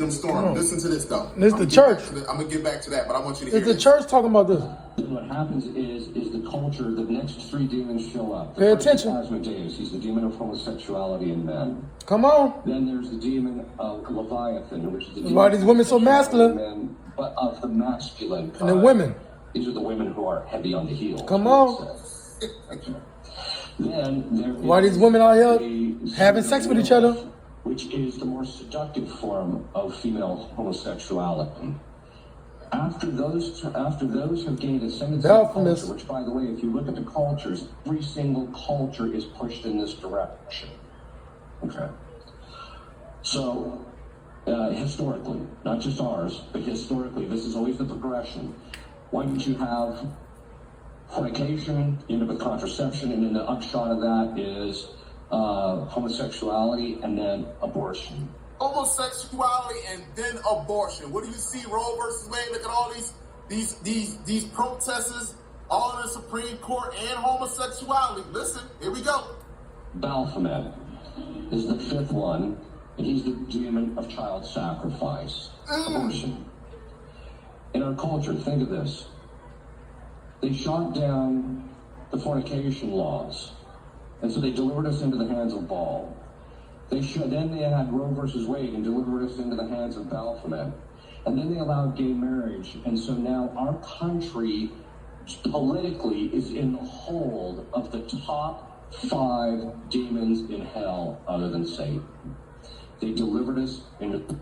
them storm. Listen to this though. This the church. I'm gonna get back to that, but I want you to hear this. It's the church talking about this. What happens is the culture, the next three demons show up. Pay attention. Asmodeus, he's the demon of homosexuality in men. Come on. Then there's the demon of Leviathan, which is the demon why these women so masculine? Men, but of the masculine kind. And the women. These are the women who are heavy on the heels. Come on. Then there why these women out here having sex with each other? Which is the more seductive form of female homosexuality. After those have gained ascendancy in culture, which, by the way, if you look at the cultures, every single culture is pushed in this direction. Okay. So, historically, not just ours, but historically, this is always the progression. Why don't you have fornication, you end up with contraception, and then the upshot of that is homosexuality and then abortion. Homosexuality and then abortion. What do you see? Roe versus Wade. Look at all these protesters, all in the Supreme Court, and homosexuality. Listen, here we go. Baphomet is the fifth one, and he's the demon of child sacrifice, abortion. In our culture, think of this. They shot down the fornication laws, and so they delivered us into the hands of Baal. Then they had Roe versus Wade and delivered us into the hands of Baphomet. And then they allowed gay marriage. And so now our country politically is in the hold of the top 5 demons in hell other than Satan. They delivered us into